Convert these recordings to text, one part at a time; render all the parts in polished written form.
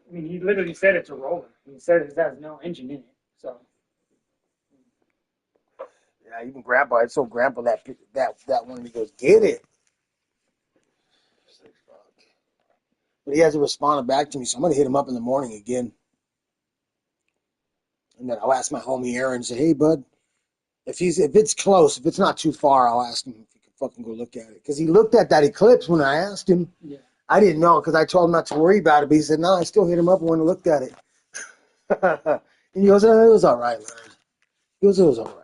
I mean, he literally said it's a roller. He said it has no engine in it. So. Yeah, even Grandpa, I told Grandpa that one, and he goes, "Get it." Like, fuck. But he hasn't responded back to me, so I'm gonna hit him up in the morning again. And then I'll ask my homie Aaron and say, "Hey, bud, if it's close, if it's not too far, I'll ask him if he can fucking go look at it." Because he looked at that Eclipse when I asked him. Yeah. I didn't know because I told him not to worry about it, but he said, "No, I still hit him up when I looked at it." And he goes, "Oh, it was all right, man." He goes, "It was all right."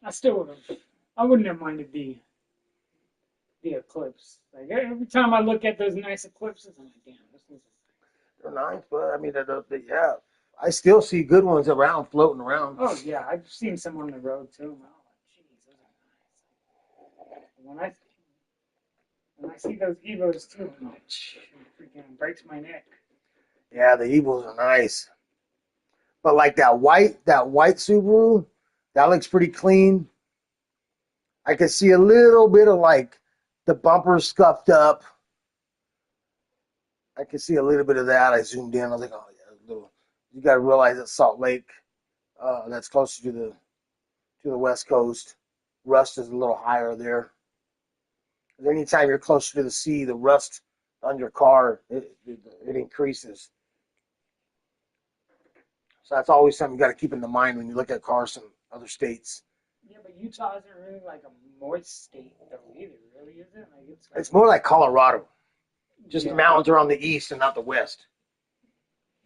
I still would have. I wouldn't have minded the Eclipse. Like every time I look at those nice Eclipses, I'm like, damn, this is. They're nice, but I mean, yeah. I still see good ones around, floating around. Oh yeah, I've seen some on the road too. Oh, jeez, those are nice. When I see those Evos too, I'm like, freaking breaks my neck. Yeah, the Evos are nice. But like that white Subaru, that looks pretty clean. I can see a little bit of like the bumper scuffed up. I can see a little bit of that. I zoomed in. I was like, oh yeah, a little. You got to realize that Salt Lake, that's closer to the West Coast. Rust is a little higher there. Anytime you're closer to the sea, the rust on your car it increases. So that's always something you got to keep in the mind when you look at cars from other states. Yeah, but Utah isn't really like a moist state though either, really, is it? Like it's more like Colorado. Just the mountains are on the east and not the west.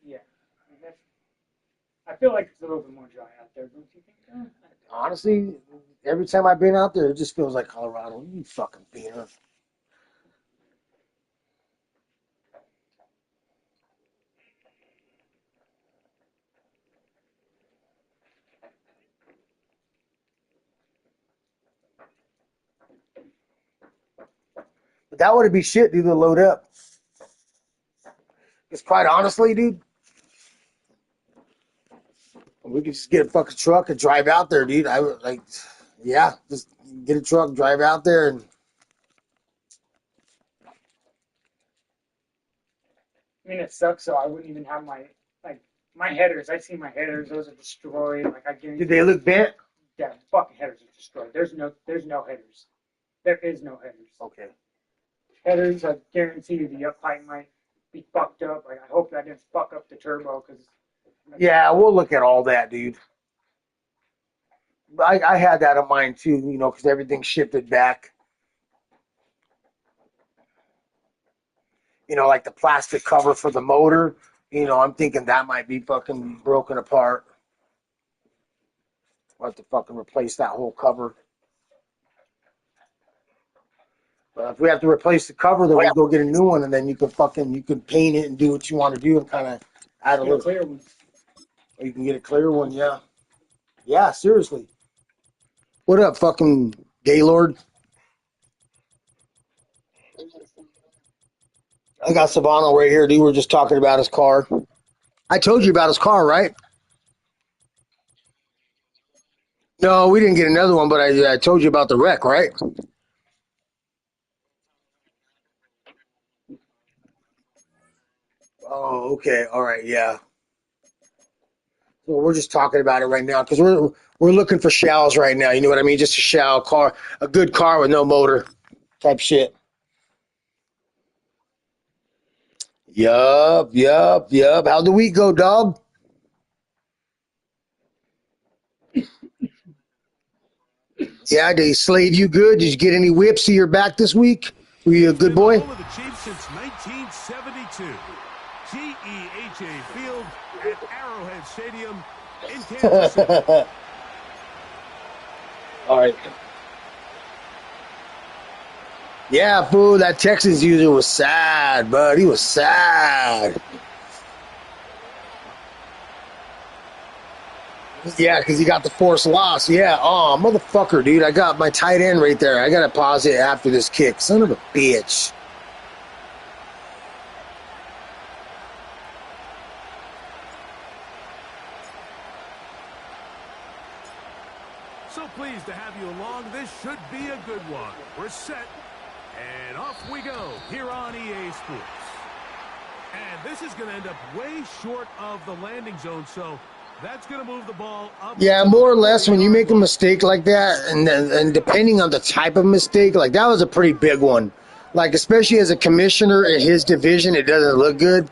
Yeah. I feel like it's a little bit more dry out there, don't you think? Honestly, every time I've been out there, it just feels like Colorado. You fucking beaner. But that would be shit, dude, to load up. Because quite honestly, dude, we could just get a fucking truck and drive out there, dude. I would like, yeah, just get a truck, drive out there, and. I mean, it sucks. So I wouldn't even have my headers. I see my headers; those are destroyed. Like I guarantee. Did they look bent? Yeah, fucking headers are destroyed. There's no headers. There is no headers. Okay. Headers, I guarantee you, the up height might be fucked up. Like I hope that didn't fuck up the turbo because. Yeah, we'll look at all that, dude. I had that in mind too, you know, because everything shifted back. You know, like the plastic cover for the motor. You know, I'm thinking that might be fucking broken apart. I'll have to fucking replace that whole cover. But if we have to replace the cover, then we'll go get a new one, and then you can paint it and do what you want to do and kind of add a little clear one. Or you can get a clear one, yeah. Yeah, seriously. What up, fucking Gaylord? I got Savano right here, dude. We're just talking about his car. I told you about his car, right? No, we didn't get another one, but I told you about the wreck, right? Oh, okay. All right, yeah. So we're just talking about it right now because we're looking for shells right now. You know what I mean? Just a shell car, a good car with no motor type shit. Yup. How'd the week go, dog? Yeah, did he slave you good? Did you get any whips to your back this week? Were you a good boy? Home of the Chiefs since 1972. GEHA Field at Arrowhead Stadium in Kansas City. All right. Yeah, fool, that Texas user was sad, bud. He was sad. Yeah, because he got the forced loss. Yeah. Oh, motherfucker, dude. I got my tight end right there. I got to pause it after this kick. Son of a bitch. So pleased to have you along. This should be a good one. We're set, and off we go here on EA Sports. And this is going to end up way short of the landing zone, so that's going to move the ball up. Yeah, more or less, when you make a mistake like that, and depending on the type of mistake, like that was a pretty big one. Like, especially as a commissioner in his division, it doesn't look good.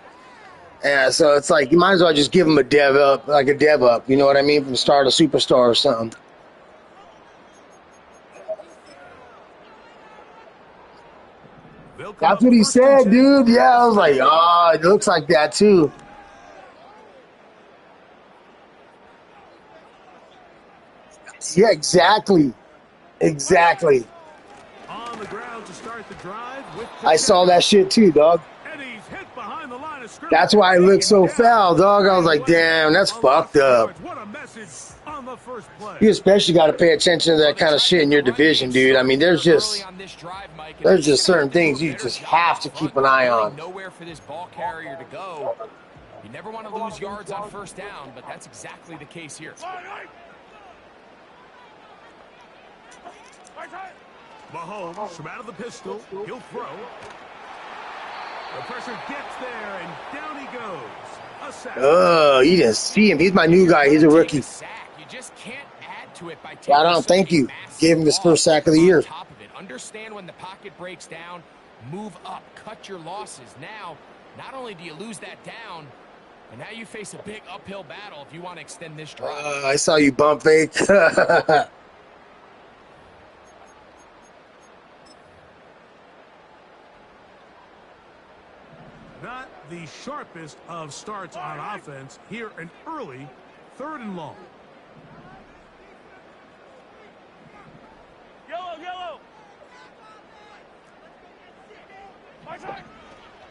And so it's like, you might as well just give him a dev up, like a dev up, you know what I mean, from star to superstar or something. That's what he said, dude. Yeah, I was like, oh, it looks like that too. Yeah, exactly. Exactly. On the ground to start the drive with I saw that shit too, dog. and he's hit behind the line of scrimmage. That's why it looked so foul, dog. I was like, damn, that's fucked up. What a message on the first play. You especially got to pay attention to that kind of shit in your division, dude. I mean, there's just certain things you just have to keep an eye on. Nowhere for this ball carrier to go. You never want to lose yards on first down, but that's exactly the case here. Mahomes from out of the pistol. He'll throw. The pressure gets there, and down he goes. A sack. Oh, you didn't see him. He's my new guy. He's a rookie. You just can't add to it by Right on. Thank you. Gave him his first sack of the year. Top of it. Understand when the pocket breaks down, move up, cut your losses. Now, not only do you lose that down, but now you face a big uphill battle if you want to extend this drive. I saw you bump fake. Not the sharpest of starts on offense. Here an early 3rd and long. Yellow.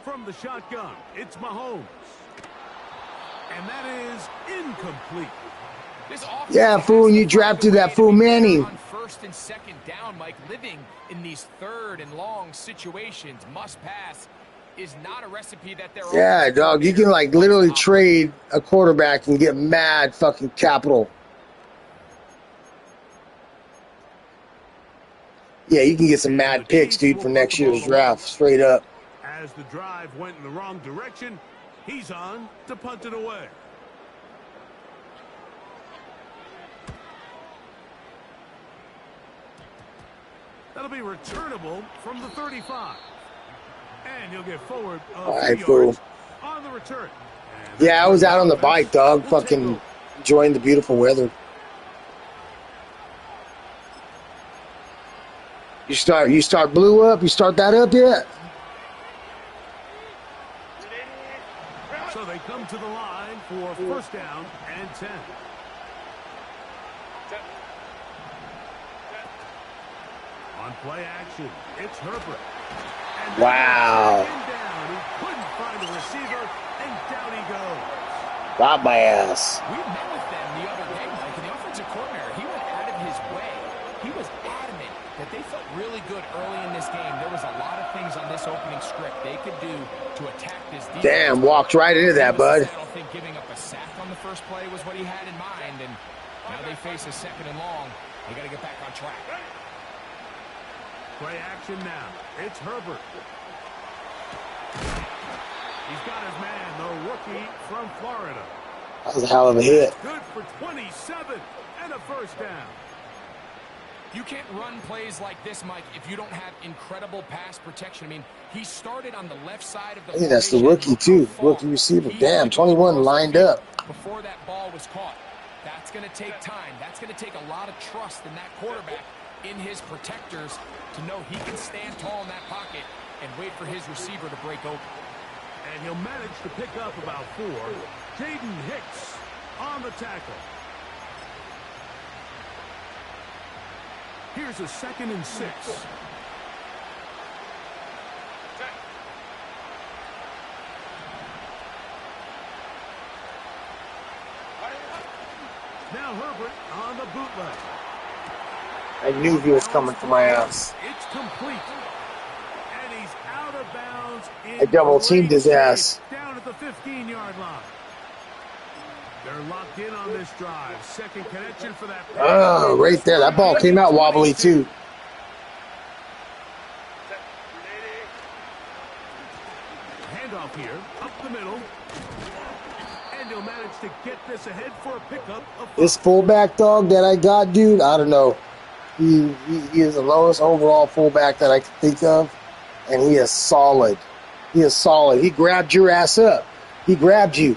From the shotgun, it's Mahomes. And that is incomplete. Yeah, fool, you drafted that fool Manning. On 1st and 2nd down, Mike, living in these 3rd and long situations, must pass, is not a recipe that they're... Yeah, dog, you can like literally trade a quarterback and get mad fucking capital. Yeah, you can get some mad picks, dude, for next year's draft, straight up. As the drive went in the wrong direction, he's on to punt it away. That'll be returnable from the 35. And he'll get forward All right, fool. on the return. Yeah, I was out on the bike, dog, fucking enjoying the beautiful weather. You start blew up? You start that up yet? So they come to the line for 1st down and 10. On play action, it's Herbert. And Wow. down. He couldn't find the receiver, and down he goes. Got my ass. We met with them the other day, Mike, and the offensive coordinator, he went out of his way. He was adamant that they felt really good early in this game. There was a lot of things on this opening script they could do to attack this defense. Damn, walked right into that, bud. I don't think giving up a sack on the first play was what he had in mind, and now they face a 2nd and long. They got to get back on track. Play action now. It's Herbert. He's got his man, the rookie from Florida. That was a hell of a hit. Good for 27 and a 1st down. You can't run plays like this, Mike, if you don't have incredible pass protection. I mean, he started on the left side of the I think that's the rookie, too. Rookie receiver. Damn, 21 lined up. Before that ball was caught. That's going to take time. That's going to take a lot of trust in that quarterback, in his protectors, to know he can stand tall in that pocket and wait for his receiver to break open. And he'll manage to pick up about 4. Jaden Hicks on the tackle. Here's a 2nd and 6. Now Herbert on the bootleg. I knew he was coming for my ass. It's complete. And he's out of bounds. I double teamed his ass. Down at the 15-yard line. They're locked in on this drive. 2nd connection for that. Oh, right there. That ball came out wobbly, too. Hand handoff here, up the middle. And he'll manage to get this ahead for a pickup of 5. This fullback dog that I got, dude, I don't know. He is the lowest overall fullback that I can think of, and he is solid. He is solid. He grabbed your ass up. He grabbed you.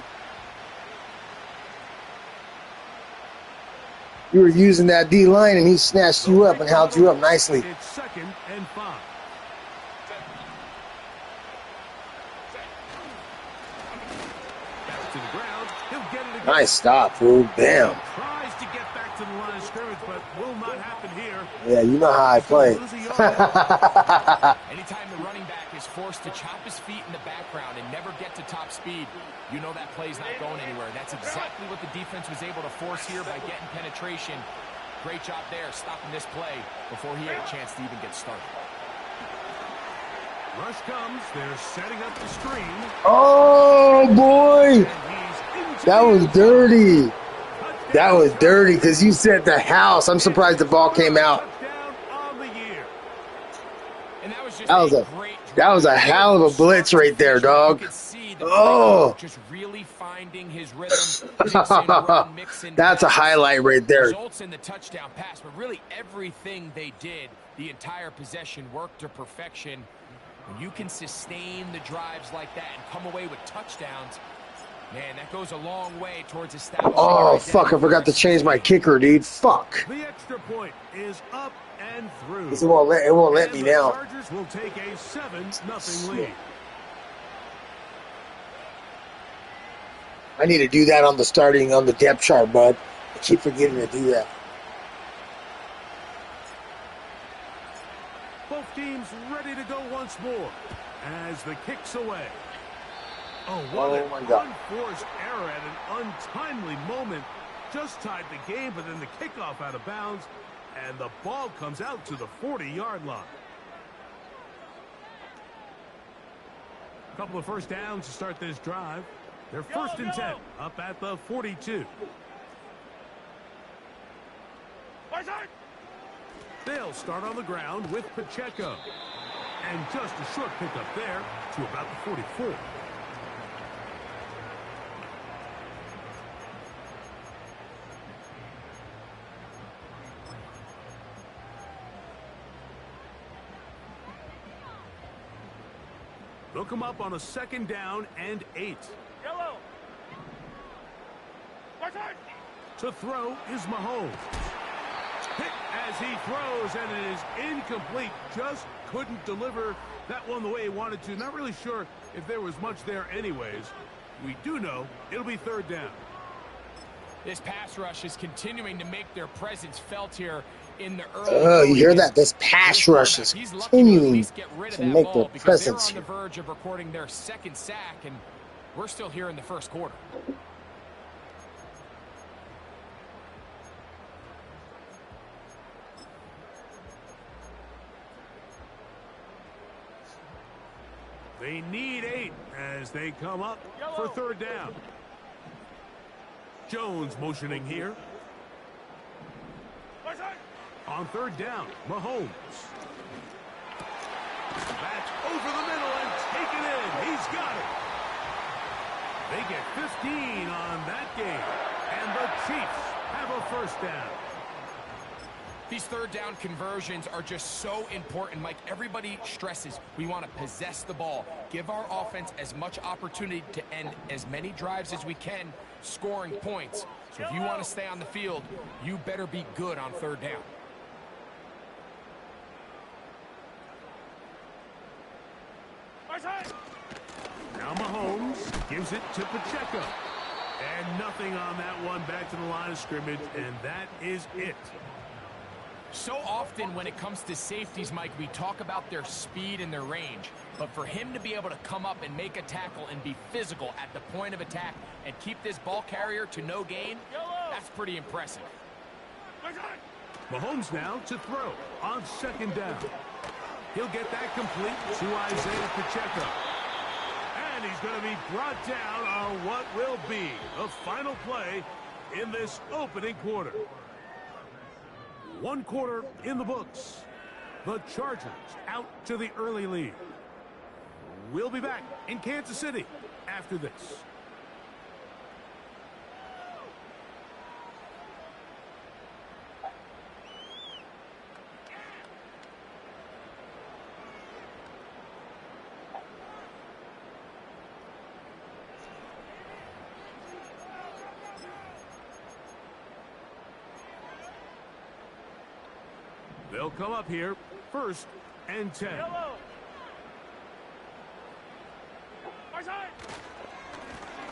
You were using that D line, and he snatched you up and held you up nicely. It's 2nd and 5. Back to the ground. He'll get it again. Nice stop, fool. Bam. Tries to get back to the line of scrimmage, but will not happen here. Yeah, you know how I play. Anytime the running back is forced to chop his feet in the background and never get to top speed, you know that play's not going anywhere. That's exactly what the defense was able to force here by getting penetration. Great job there, stopping this play before he had a chance to even get started. Rush comes. They're setting up the screen. Oh, boy. That was dirty. That was dirty because you said the house. I'm surprised the ball came out. And that was just that was a hell of a blitz right there, dog. Oh, just really finding his rhythm. Mix in, that's a highlight right there. Results in the touchdown pass, but really everything they did, the entire possession worked to perfection. When you can sustain the drives like that and come away with touchdowns, man, that goes a long way towards establishing. Oh, fuck, I forgot to change my kicker, dude. Fuck. The extra point is up and through. It won't let me now. The Chargers will take a 7-0 lead. I need to do that on the depth chart, bud. I keep forgetting to do that. Both teams ready to go once more as the kick's away. Oh, what an unforced error at an untimely moment. Just tied the game, but then the kickoff out of bounds, and the ball comes out to the 40-yard line. A couple of first downs to start this drive. They're 1st and 10, up at the 42. They'll start on the ground with Pacheco. And just a short pickup there to about the 44. Look him up on a 2nd down and 8. Yellow. To throw is Mahomes. Hit as he throws, and it is incomplete. Just couldn't deliver that one the way he wanted to. Not really sure if there was much there anyways. We do know it'll be 3rd down. This pass rush is continuing to make their presence felt here in the early. Oh, you hear that? This pass rush is continuing to make their presence here. They're on the verge of recording their 2nd sack, and we're still here in the 1st quarter. They need 8 as they come up for 3rd down. Jones motioning here. On 3rd down, Mahomes. That's over the middle and taken in. He's got it. They get 15 on that game. And the Chiefs have a 1st down. These 3rd down conversions are just so important. Like everybody stresses, we want to possess the ball, give our offense as much opportunity to end as many drives as we can, scoring points. So if you want to stay on the field, you better be good on 3rd down. Now Mahomes gives it to Pacheco. And nothing on that one, back to the line of scrimmage, and that is it. So often when it comes to safeties, Mike, we talk about their speed and their range. But for him to be able to come up and make a tackle and be physical at the point of attack and keep this ball carrier to no gain, that's pretty impressive. Mahomes now to throw on 2nd down. He'll get that complete to Isaiah Pacheco. And he's going to be brought down on what will be the final play in this opening quarter. 1 quarter in the books. The Chargers out to the early lead. We'll be back in Kansas City after this. They'll come up here, 1st and 10.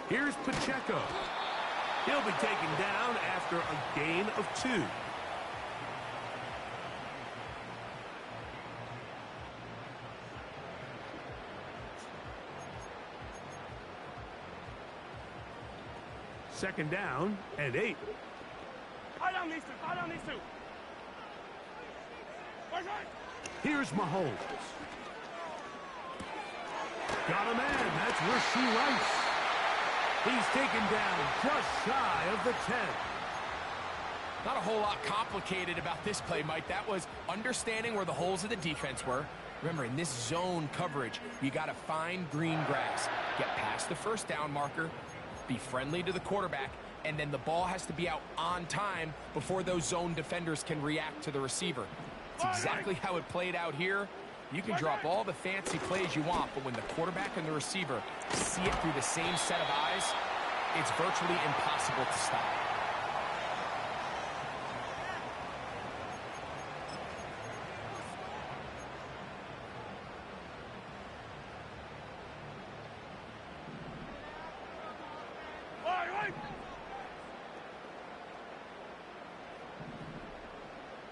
Here's Pacheco. He'll be taken down after a gain of 2. Second down and 8. Here's Mahomes. Got a man. That's Rasheed Rice. He's taken down just shy of the 10. Not a whole lot complicated about this play, Mike. That was understanding where the holes of the defense were. Remember, in this zone coverage, you got to find green grass. Get past the first down marker, be friendly to the quarterback, and then the ball has to be out on time before those zone defenders can react to the receiver. It's exactly how it played out here. You can drop all the fancy plays you want, but when the quarterback and the receiver see it through the same set of eyes, it's virtually impossible to stop.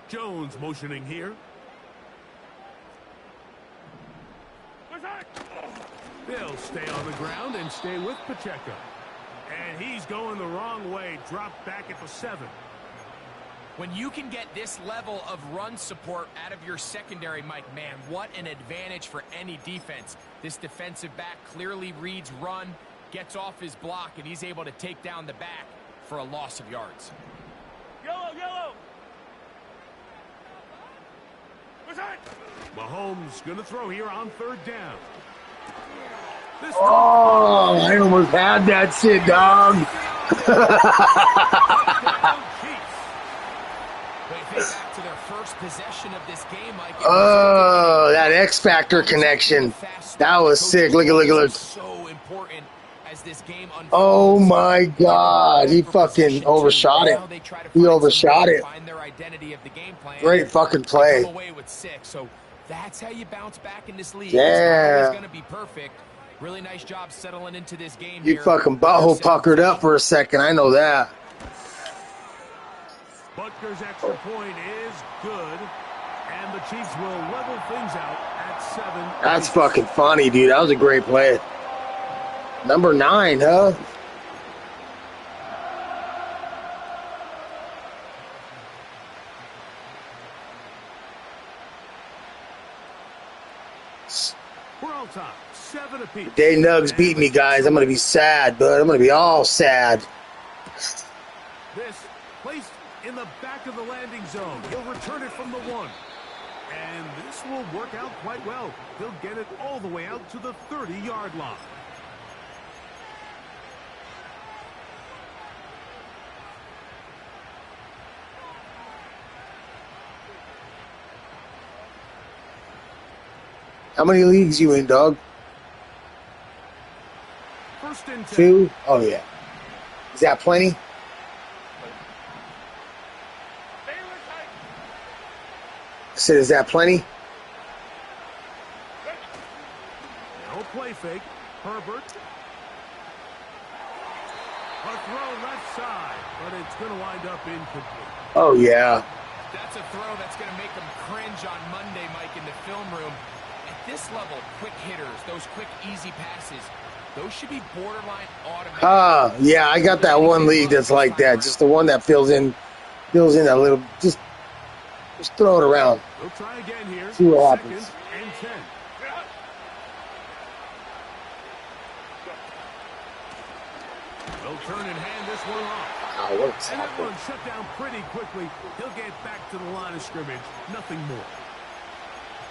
Jones motioning here. They'll stay on the ground and stay with Pacheco. And he's going the wrong way. Dropped back at the 7. When you can get this level of run support out of your secondary, Mike, man, what an advantage for any defense. This defensive back clearly reads run, gets off his block, and he's able to take down the back for a loss of yards. Yellow! Mahomes going to throw here on 3rd down. Oh, I almost had that shit, dog. To their first possession of this game, Mike. Oh, that X Factor connection. That was sick. Look. So important as this game unfolds. Oh my God, he fucking overshot it. He overshot it. Find their identity of the game plan. Great fucking play. Come away with 6. So that's how you bounce back in this league. Yeah. It's going to be perfect. Really nice job settling into this game You here. fucking butthole puckered up for a second. I know that. Butker's extra point is good, and the Chiefs will level things out at 7. That's fucking funny, dude. That was a great play. Number 9, huh? We're all time. 7 apiece. The day Nuggz beat me, guys, I'm going to be sad, bud. I'm going to be all sad. This placed in the back of the landing zone. He'll return it from the 1. And this will work out quite well. He'll get it all the way out to the 30-yard line. How many leagues you in, dog? 1st and 10. 2? Oh, yeah. Is that plenty? I said, is that plenty? No play fake. Herbert. A throw left side, but it's going to wind up incomplete. Oh, yeah. That's a throw that's going to make them cringe on Monday, Mike, in the film room. At this level, quick hitters, those quick, easy passes, those should be borderline automatic. Yeah, I got that one league that's like that. Just the one that fills in that little, just throw it around. We'll try again here. See what happens. 2nd and 10. They'll turn and hand this one off. Wow, what's And that happening? one shut down pretty quickly. He'll get back to the line of scrimmage. Nothing more.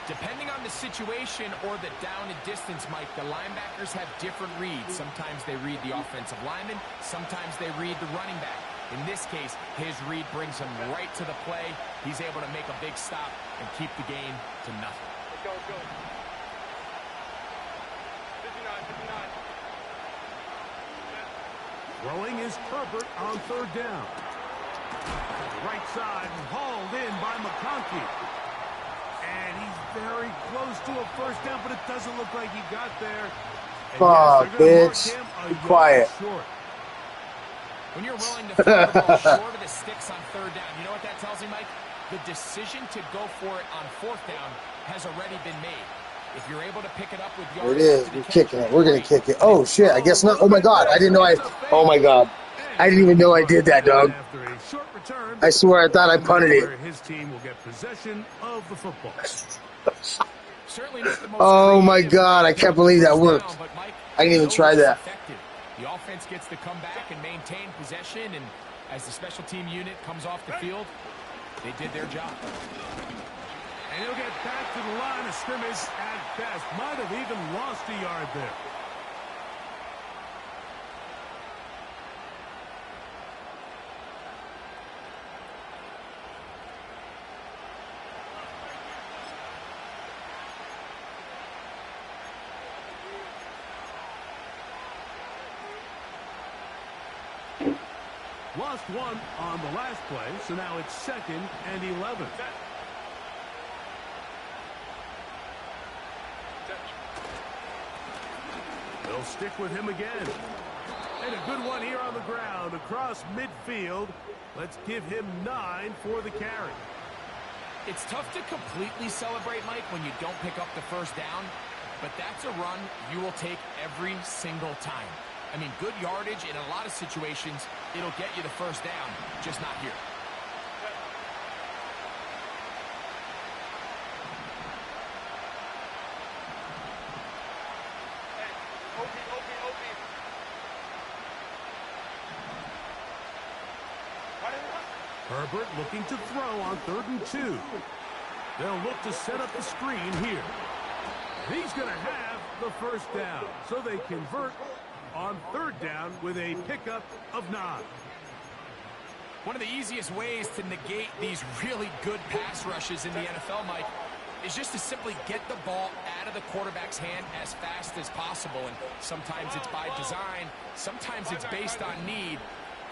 Depending on the situation or the down and distance, Mike, the linebackers have different reads. Sometimes they read the offensive lineman. Sometimes they read the running back. In this case, his read brings him right to the play. He's able to make a big stop and keep the game to nothing. Let's go. 59, 59. Throwing is Herbert on third down. Right side, hauled in by McConkey. And he's very close to a first down, but it doesn't look like he got there. And Fuck, yes, bitch. be Quiet. When you're willing to throw the ball short of the sticks on third down, you know what that tells me, Mike? The decision to go for it on fourth down has already been made. If you're able to pick it up with yards, There it is. We're kicking it. We're going to kick it. Oh, shit. I guess not. Oh, my God. I didn't know oh, my God. I didn't even know I did that, dog. I swear I thought I punted it. His team will get possession of the football. Oh, my God. I can't believe that worked. I didn't even try that. The offense gets to come back and maintain possession, and as the special team unit comes off the field, they did their job. And he'll get back to the line of scrimmage at best. Might have even lost a yard there. Lost one on the last play, so now it's 2nd and 11. They'll stick with him again. And a good one here on the ground across midfield. Let's give him 9 for the carry. It's tough to completely celebrate, Mike, when you don't pick up the first down, but that's a run you will take every single time. I mean, good yardage in a lot of situations, it'll get you the first down, just not here. Herbert looking to throw on 3rd and 2. They'll look to set up the screen here. He's going to have the first down, so they convert on 3rd down with a pickup of 9. One of the easiest ways to negate these really good pass rushes in the NFL, Mike, is just to simply get the ball out of the quarterback's hand as fast as possible. And sometimes it's by design, sometimes it's based on need.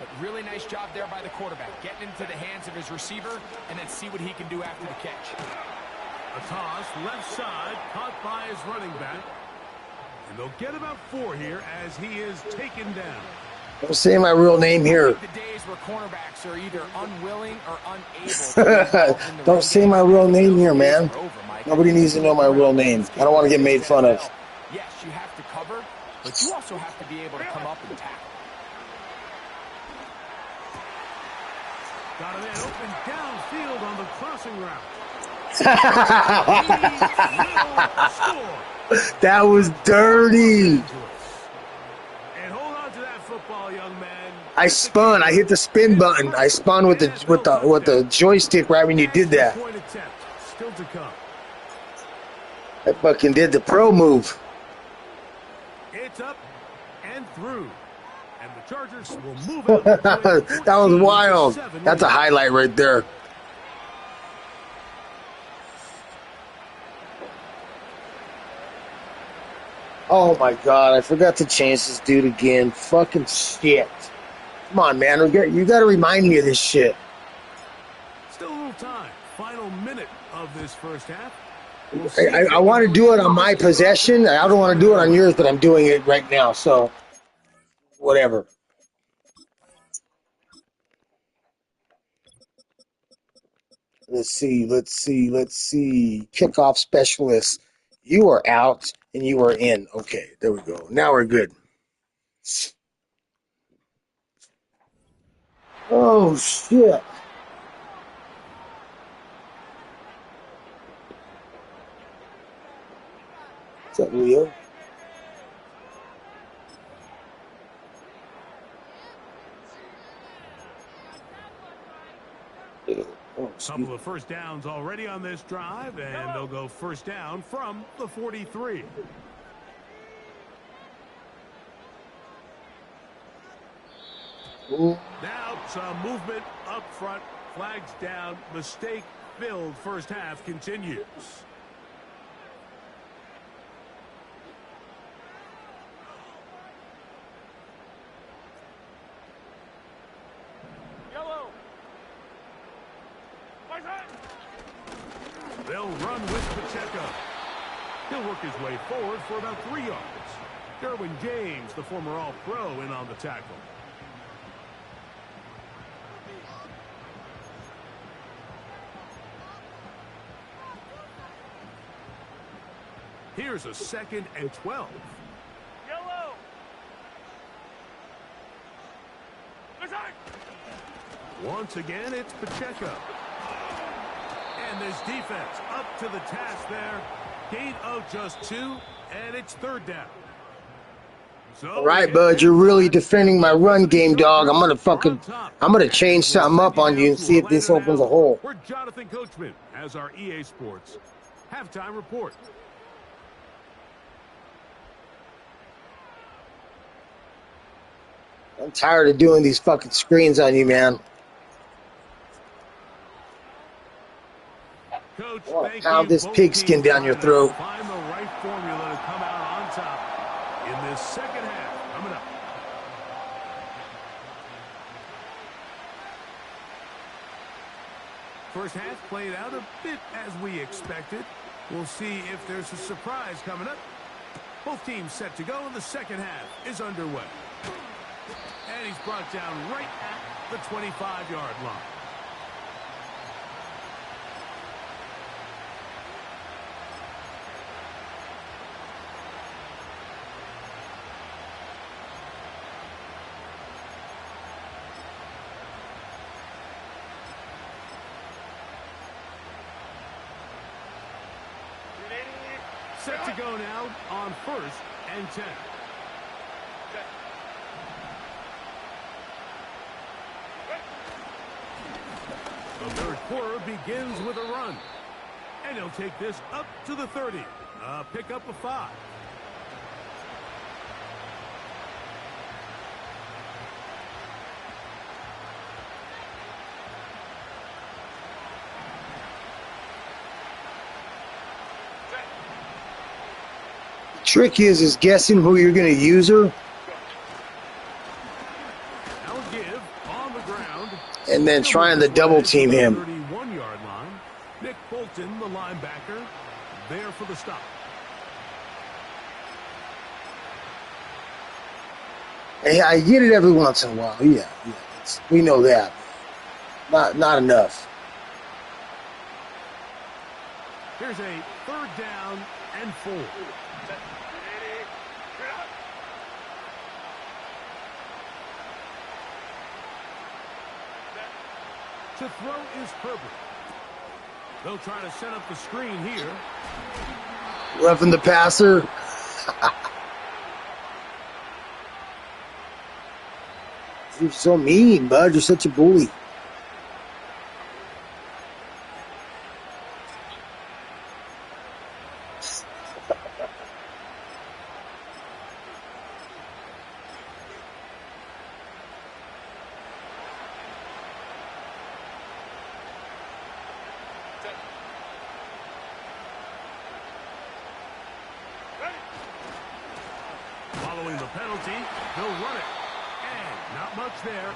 But really nice job there by the quarterback, getting into the hands of his receiver and then see what he can do after the catch. A toss, left side, caught by his running back. And they'll get about 4 here as he is taken down. Don't say my real name here. The days where cornerbacks are either unwilling or unable. Don't say my real name here, man. Nobody needs to know my real name. I don't want to get made fun of. Yes, you have to cover, but you also have to be able to come up and tackle. Got a man open downfield on the crossing route. That was dirty. And hold on to that football, young man. I spun. I hit the spin button. I spun with the joystick right when you did that. Still to come. I fucking did the pro move. It's up and through. And the Chargers will move out. That was wild. That's a highlight right there. Oh my God, I forgot to change this dude again. Fucking shit. Come on, man. You got to remind me of this shit. Still a little time. Final minute of this first half. I want to do it on my possession. I don't want to do it on yours, but I'm doing it right now. So, whatever. Let's see. Kickoff specialist. You are out and you are in. Okay, there we go. Now we're good. Oh, shit. What's up, Leo? Oh, Couple of first downs already on this drive, and they'll go first down from the 43. Ooh. Now some movement up front. Flags down. Mistake-filled first half continues. They'll run with Pacheco. He'll work his way forward for about 3 yards. Derwin James, the former All-Pro, in on the tackle. Here's a 2nd and 12. Yellow. Once again, it's Pacheco. And this defense up to the task there. Gain of just 2, and it's 3rd down. So All right, bud, you're really defending my run game, dog. I'm gonna change something up on you and see if this opens a hole. We're Jonathan Coachman as our EA Sports halftime report. I'm tired of doing these fucking screens on you, man. Coach, I want to pound this pigskin down your throat. Find the right formula to come out on top in this second half. Coming up. First half played out a bit as we expected. We'll see if there's a surprise coming up. Both teams set to go, and the second half is underway. And he's brought down right at the 25-yard line. Set to go now on 1st and 10. The third quarter begins with a run. And he'll take this up to the 30. Pick up a 5. Trick is guessing who you're going to use her. Now give on the ground. And then trying to double team him. 31-yard line. Nick Bolton, the linebacker, there for the stop. Hey, I get it every once in a while. Yeah, we know that. Not enough. Here's a 3rd down and 4. To throw is Herbert. They'll try to set up the screen here. Roughing the passer. You're so mean, bud. You're such a bully. Following the penalty, he'll run it. And not much there.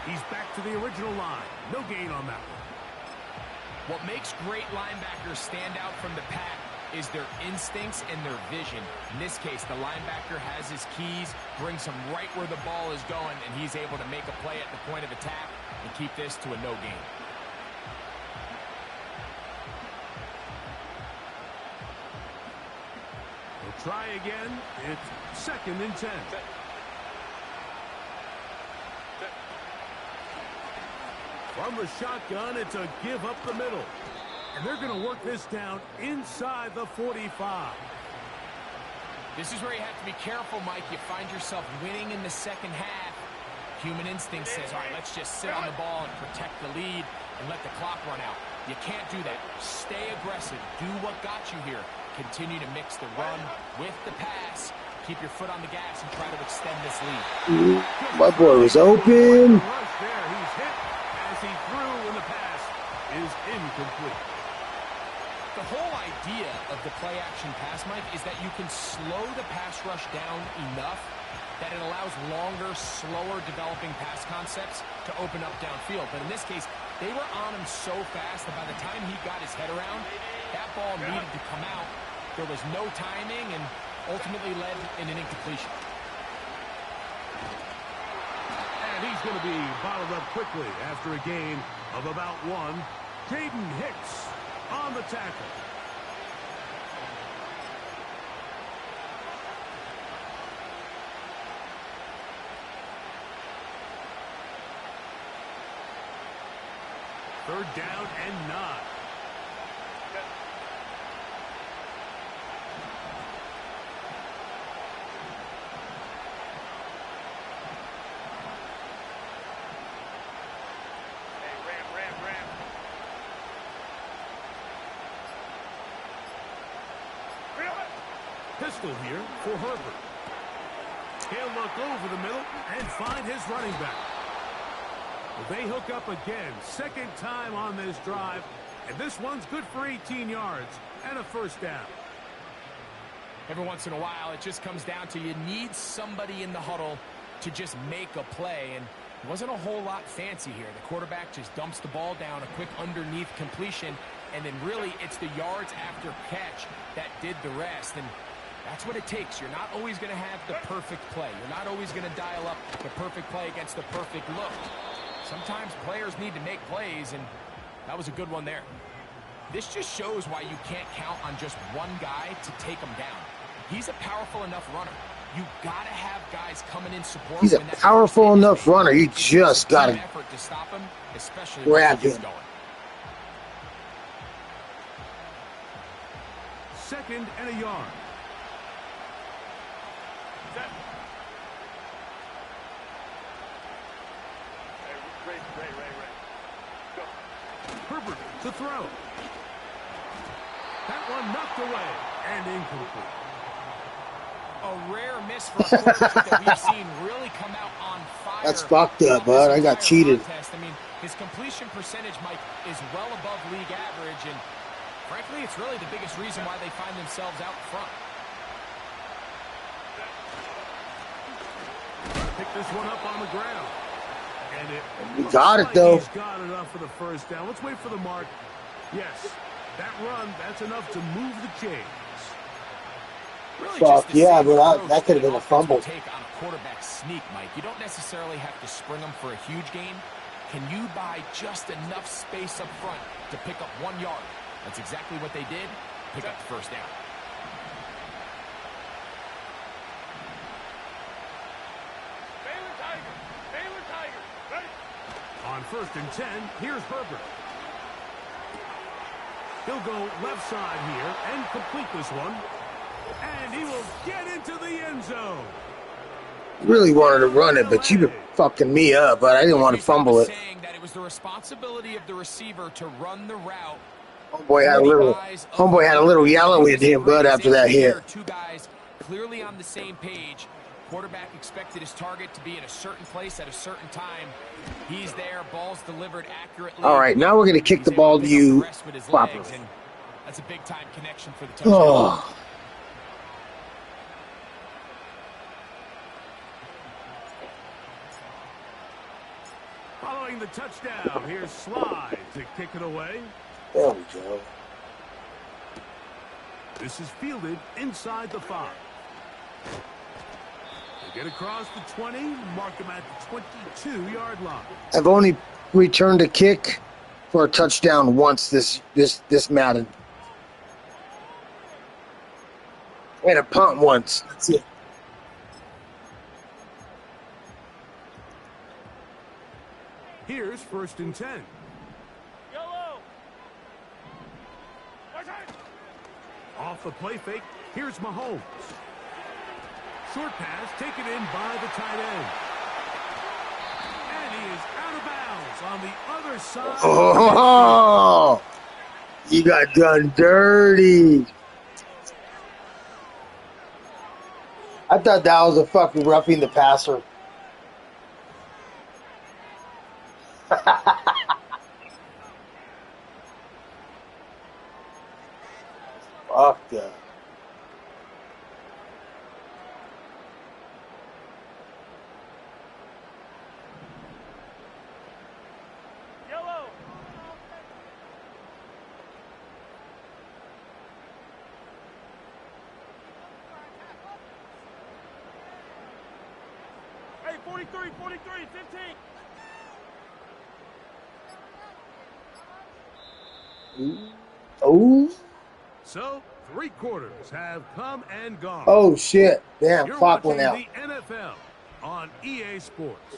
He's back to the original line. No gain on that one. What makes great linebackers stand out from the pack is their instincts and their vision. In this case, the linebacker has his keys, brings him right where the ball is going, and he's able to make a play at the point of attack and keep this to a no gain. We'll try again. It's 2nd and 10. From the shotgun, it's a give up the middle. And they're going to work this down inside the 45. This is where you have to be careful, Mike. You find yourself winning in the second half. Human instinct says, all right, let's just sit on the ball and protect the lead and let the clock run out. You can't do that. Stay aggressive. Do what got you here. Continue to mix the run with the pass. Keep your foot on the gas and try to extend this lead. My boy was open. Rush there. He's hit as he threw when the pass is incomplete. The whole idea of the play-action pass, Mike, is that you can slow the pass rush down enough that it allows longer, slower developing pass concepts to open up downfield. But in this case, they were on him so fast that by the time he got his head around, that ball needed to come out. There was no timing and ultimately led in an incompletion. And he's going to be bottled up quickly after a gain of about 1. Jaden Hicks on the tackle. Third down and 9. Pistol here for Herbert. He'll look over the middle and find his running back. They hook up again, second time on this drive, and this one's good for 18 yards and a first down. Every once in a while, it just comes down to you need somebody in the huddle to just make a play, and it wasn't a whole lot fancy here. The quarterback just dumps the ball down, a quick underneath completion, and then really it's the yards after catch that did the rest, and that's what it takes. You're not always going to have the perfect play. You're not always going to dial up the perfect play against the perfect look. Sometimes players need to make plays, and that was a good one there. This just shows why you can't count on just one guy to take him down. He's a powerful enough runner. You got to have guys coming in support. He's a powerful enough runner. You just got to effort to stop him, especially grab him. Going. Second and a yard. Herbert to throw. That one knocked away and incomplete. A rare miss for a quarterback that we've seen really come out on fire. That's fucked up, bud. I got cheated. Contest. I mean, his completion percentage, Mike, is well above league average, and frankly, it's really the biggest reason why they find themselves out front. Pick this one up on the ground. And We got it, though. He's got enough for the first down. Let's wait for the mark. Yes, that run, that's enough to move the chains. Really Fuck, yeah, but that could have been a fumble. Take on a quarterback sneak, Mike. You don't necessarily have to spring them for a huge gain. Can you buy just enough space up front to pick up 1 yard? That's exactly what they did. Pick up the first down. On 1st and 10, here's Herbert. He'll go left side here and complete this one. And he will get into the end zone. Really wanted to run it, but you were fucking me up, but I didn't want to fumble it. Saying that it was the responsibility of the receiver to run the route. Homeboy had a little yellow with him, bud, after that hit. Two guys clearly on the same page. Quarterback expected his target to be in a certain place at a certain time. He's there, ball's delivered accurately. All right, now we're going to kick the ball to you properly. That's a big-time connection for the touchdown. Oh. Following the touchdown, here's Slide to kick it away. There we go. This is fielded inside the 5. They get across the 20, mark them at the 22-yard line. I've only returned a kick for a touchdown once this Madden. And a punt once. That's it. Here's 1st and 10. Yellow. Off the play fake, here's Mahomes. Short pass taken in by the tight end. It's on the other side. Oh, you got done dirty. I thought that was a fucking roughing the passer. Fuck that. Yellow. Hey, 43, 43, 15. Oh. So, 3 quarters have come and gone. Oh shit! Damn, You're clock watching went out. the NFL on EA Sports.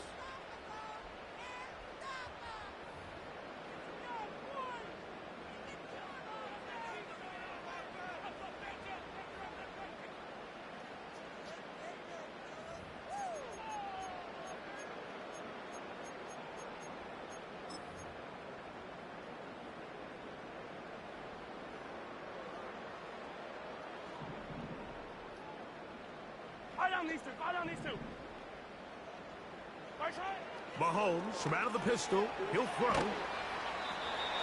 Fire down these two. Right shot. Mahomes from out of the pistol. He'll throw.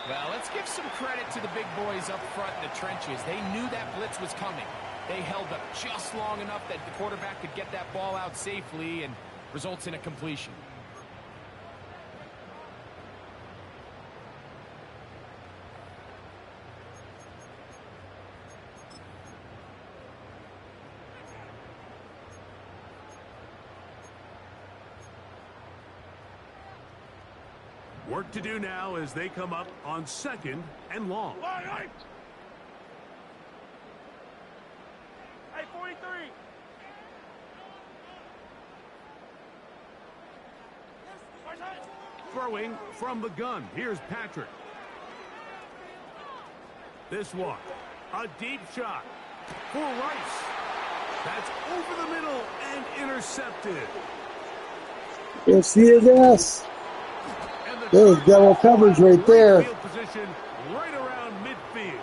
Well, let's give some credit to the big boys up front in the trenches. They knew that blitz was coming. They held up just long enough that the quarterback could get that ball out safely and results in a completion. Work to do now as they come up on 2nd and long. Hey, 43. Right shot. Throwing from the gun. Here's Patrick. This one. A deep shot for Rice. That's over the middle and intercepted. You'll see his ass. There's double coverage right there. Field position right around midfield.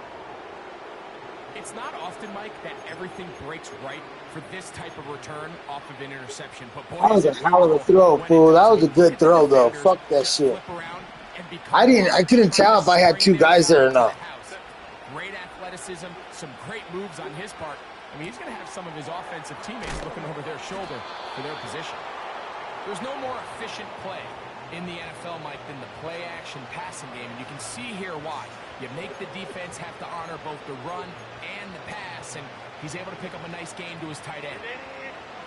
It's not often, Mike, that everything breaks right for this type of return off of an interception. But boy, That was a hell of a throw, fool. That was a good throw, though. Fuck that shit. I couldn't tell if I had 2 guys there or not. Great athleticism, some great moves on his part. I mean, he's going to have some of his offensive teammates looking over their shoulder for their position. There's no more efficient play in the NFL, Mike, than the play-action passing game, and you can see here why. You make the defense have to honor both the run and the pass, and he's able to pick up a nice gain to his tight end.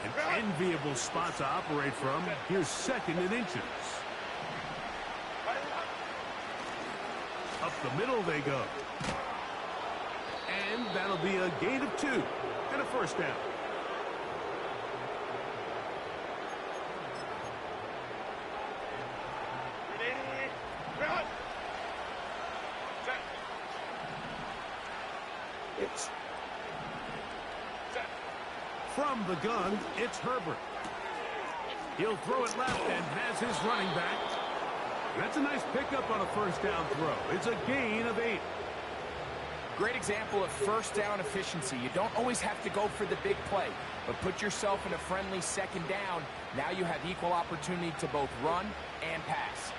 An enviable spot to operate from. Here's 2nd and inches. Up the middle they go. And that'll be a gain of 2 and a first down. From the gun, it's Herbert. He'll throw it left and has his running back. That's a nice pickup on a first down throw. It's a gain of 8. Great example of first down efficiency. You don't always have to go for the big play, but put yourself in a friendly 2nd down. Now you have equal opportunity to both run and pass.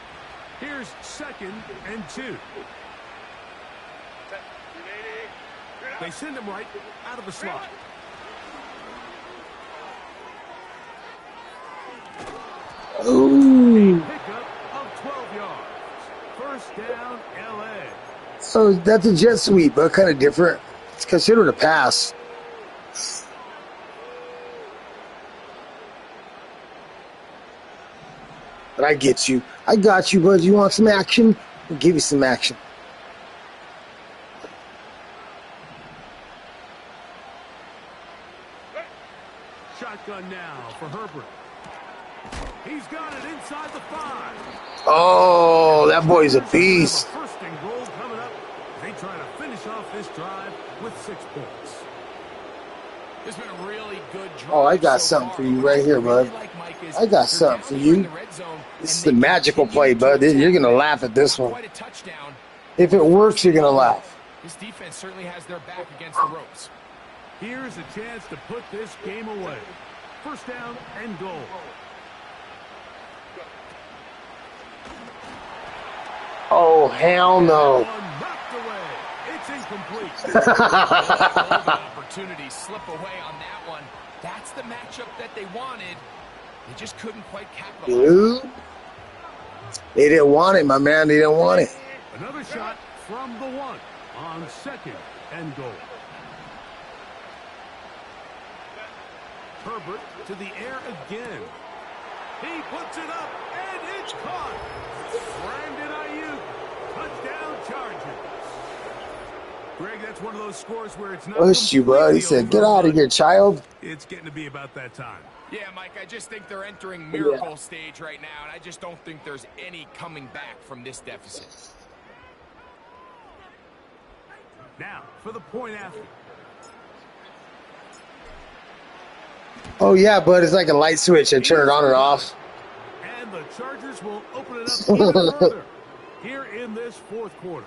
Here's 2nd and 2. They send him right out of the slot. Ooh. Pickup of 12 yards. First down, LA. So that's a jet sweep, but kind of different. It's considered a pass. But I get you. I got you, bud. You want some action? I'll give you some action. Shotgun now for Herbert. He's got it inside the 5. Oh, that boy's a beast. First and goal coming up. They try to finish off this drive with 6 points. It's been a really good drive. Oh, I got something for you right here, bud. I got something for you. This is the magical play, bud. You're going to laugh at this one. Quite a touchdown. If it works, you're going to laugh. This defense certainly has their back against the ropes. Here's a chance to put this game away. First down and goal. Oh, hell no. Knocked away. It's incomplete. Opportunity slip away on that one. That's the matchup that they wanted. They just couldn't quite capitalize. Dude. They didn't want it, my man. They didn't want it. Another shot from the 1 on second and goal. Herbert to the air again. He puts it up, and it's caught. Brandon Ayuk, touchdown Chargers. Greg, that's one of those scores where it's not. Push you, bud. He said, "Get out of here, child." It's getting to be about that time. Yeah, Mike, I just think they're entering miracle stage right now, and I just don't think there's any coming back from this deficit. Now, for the point after. Oh, yeah, bud. It's like a light switch. I turn it on or off. And the Chargers will open it up even further here in this fourth quarter.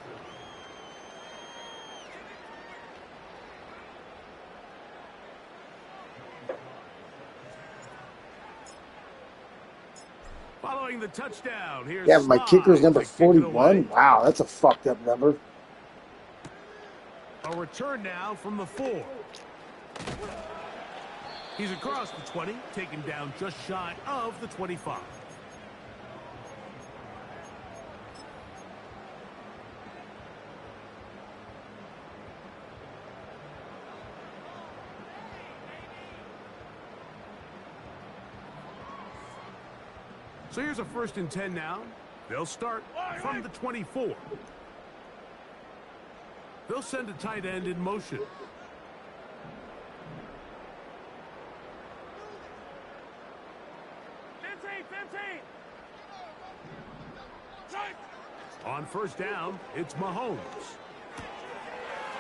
Following the touchdown, here's Yeah, my kicker's number 41. Wow, that's a fucked up number. A return now from the 4. He's across the 20, taken down just shy of the 25. So here's a 1st and 10 now. They'll start from the 24. They'll send a tight end in motion. On 1st down, it's Mahomes.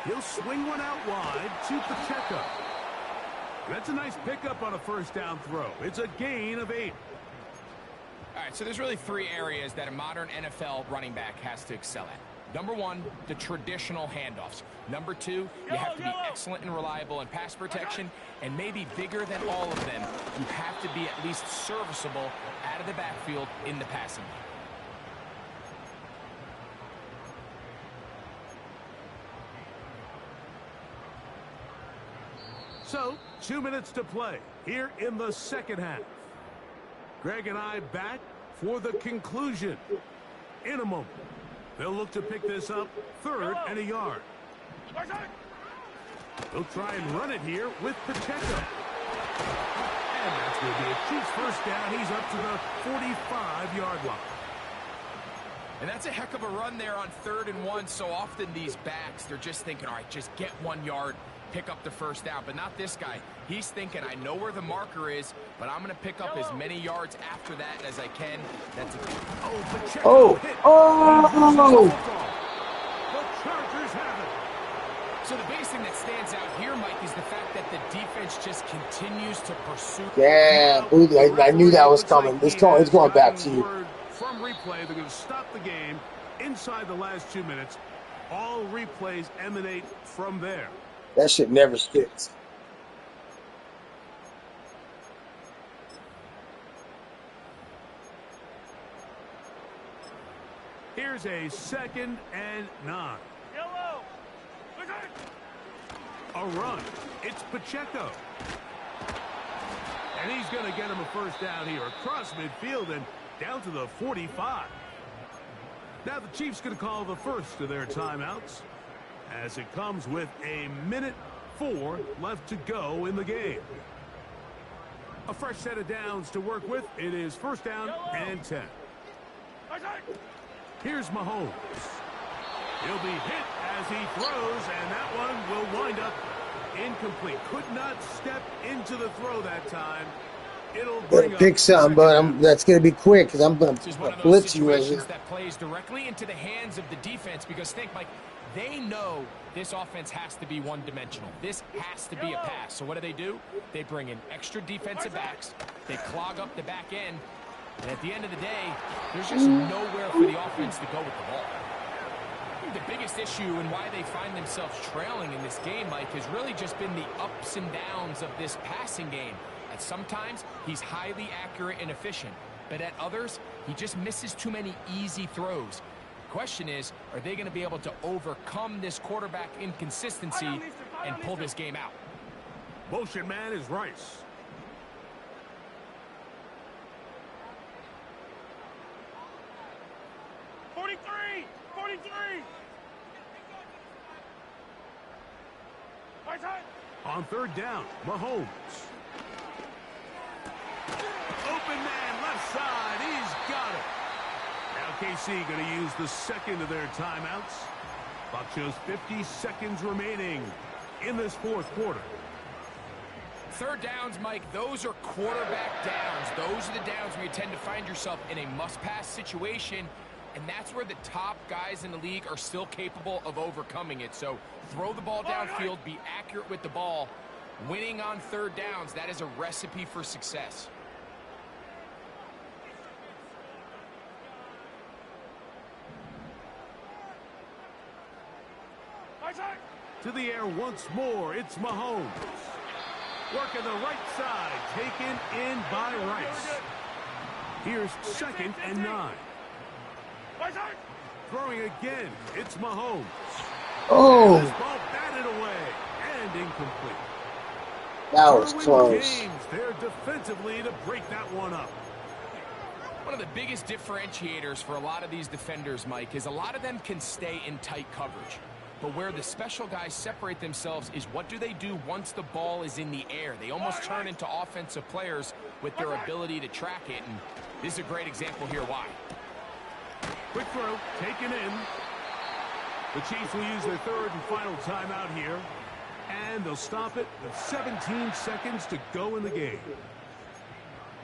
He'll swing one out wide to Pacheco. That's a nice pickup on a 1st down throw. It's a gain of 8. All right, so there's really 3 areas that a modern NFL running back has to excel at. Number 1, the traditional handoffs. Number 2, you have to be excellent and reliable in pass protection. And maybe bigger than all of them, you have to be at least serviceable out of the backfield in the passing game. So, 2 minutes to play here in the second half. Greg and I back for the conclusion in a moment. They'll look to pick this up 3rd and a yard. They'll try and run it here with Pacheco. And that's going to be a Chiefs 1st down. He's up to the 45-yard line. And that's a heck of a run there on 3rd and 1. So often these backs, they're just thinking, all right, just get 1 yard, pick up the 1st down. But not this guy. He's thinking, I know where the marker is, but I'm going to pick up as many yards after that as I can. That's a Oh. The Chargers have it. So the biggest thing that stands out here, Mike, is the fact that the defense just continues to pursue. Yeah, I knew that was coming. It's going back to you. From replay, they're going to stop the game inside the last 2 minutes. All replays emanate from there. That shit never sticks. Here's a 2nd and 9. A run. It's Pacheco. And he's going to get him a 1st down here across midfield and down to the 45. Now the Chiefs going to call the first of their timeouts as it comes with a minute 4 left to go in the game. A fresh set of downs to work with. It is 1st down and 10. Here's Mahomes. He'll be hit as he throws, and that one will wind up incomplete. Could not step into the throw that time. It'll bring pick something, but that's going to be quick because I'm going to blitz you right here. That plays directly into the hands of the defense because think, Mike, they know this offense has to be one-dimensional. This has to be a pass. So what do? They bring in extra defensive backs. They clog up the back end. And at the end of the day, there's just nowhere for the offense to go with the ball. I think the biggest issue and why they find themselves trailing in this game, Mike, has really just been the ups and downs of this passing game. At sometimes, he's highly accurate and efficient, but at others, he just misses too many easy throws. The question is, are they going to be able to overcome this quarterback inconsistency and pull this game out? Motion man is Rice. On third down, Mahomes. Open man, left side, he's got it. Now KC going to use the second of their timeouts. Clock shows 50 seconds remaining in this fourth quarter. Third downs, Mike, those are quarterback downs. Those are the downs where you tend to find yourself in a must-pass situation, and that's where the top guys in the league are still capable of overcoming it. So throw the ball downfield, be accurate with the ball. Winning on third downs, that is a recipe for success. To the air once more, it's Mahomes. Working the right side, taken in by Rice. Here's 2nd and 9. Throwing again, it's Mahomes. Oh, This ball batted away and incomplete. that was Derwin close. James there defensively to break that one up. One of the biggest differentiators for a lot of these defenders, Mike, is a lot of them can stay in tight coverage. But where the special guys separate themselves is what do they do once the ball is in the air? They almost turn into offensive players with their ability to track it. And this is a great example here why. Quick throw, taken in. The Chiefs will use their third and final timeout here. And they'll stop it with 17 seconds to go in the game.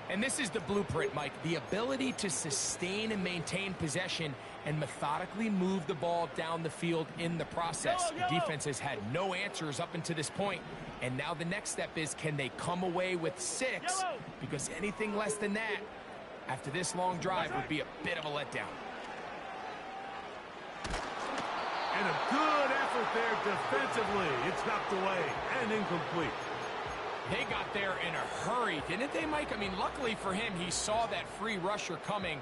And this is the blueprint, Mike. The ability to sustain and maintain possession and methodically move the ball down the field in the process. The defense has had no answers up until this point. And now the next step is, can they come away with 6? Because anything less than that, after this long drive, would be a bit of a letdown. And a good effort there defensively. It's knocked away and incomplete. They got there in a hurry, didn't they, Mike? I mean, luckily for him, he saw that free rusher coming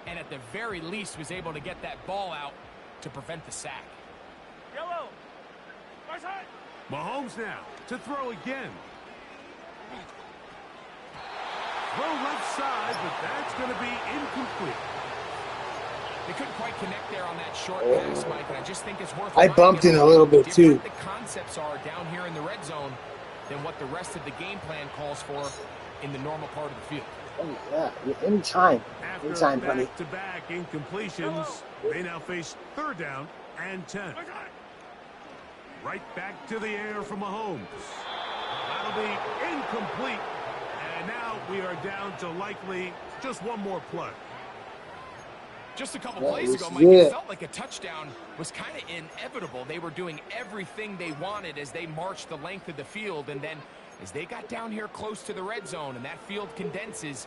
and at the very least was able to get that ball out to prevent the sack. Mahomes now to throw again. Throw left side, but that's going to be incomplete. They couldn't quite connect there on that short pass, Mike, and I just think it's worth I bumped in a little bit too. The concepts are down here in the red zone than what the rest of the game plan calls for in the normal part of the field. Oh, yeah, anytime. After Anytime, buddy. back-to-back incompletions, they now face third down and 10. Right back to the air from Mahomes. That'll be incomplete. And now we are down to likely just one more play. Just a couple That plays was ago, Mike, it. it felt like a touchdown was kind of inevitable. They were doing everything they wanted as they marched the length of the field, and then as they got down here close to the red zone and that field condenses,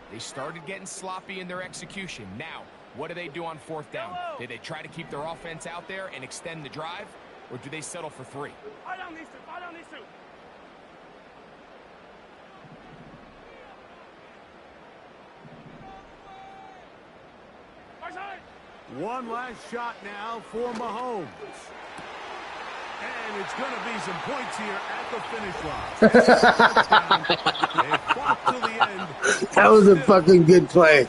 they started getting sloppy in their execution. Now, what do they do on fourth down? Do they try to keep their offense out there and extend the drive, or do they settle for 3? One last shot now for Mahomes. And it's going to be some points here at the finish line. They fought till the end. That was a fucking good play.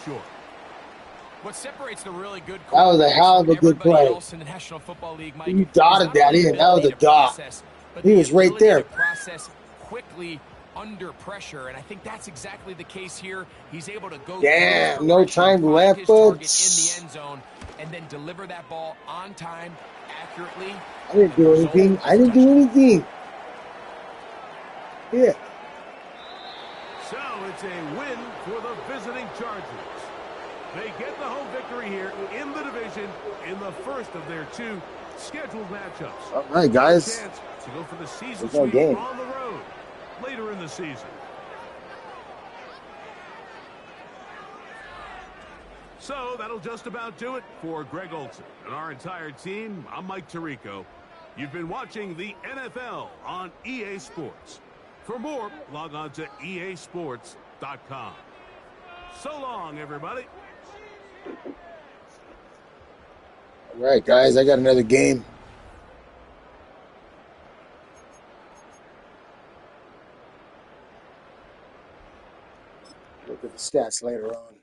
What separates the really good That was a hell of a good everybody play. else in the National Football League, Mike, You is dotted not that only in. That was a ability to dot. process, but He the was right ability there. to process quickly under pressure, and I think that's exactly the case here. He's able to go Damn, through no his time find left, his bud. target in the end zone and then deliver that ball on time, accurately. I didn't do anything. I didn't do anything. Yeah. So it's a win for the visiting Chargers. They get the home victory here in the division in the first of their 2 scheduled matchups. All right, guys. Chance to go for the season There's no sweep game. on the road later in the season. So that'll just about do it for Greg Olson and our entire team. I'm Mike Tirico. You've been watching the NFL on EA Sports. For more, log on to easports.com. So long, everybody. All right, guys, I got another game. Look at the stats later on.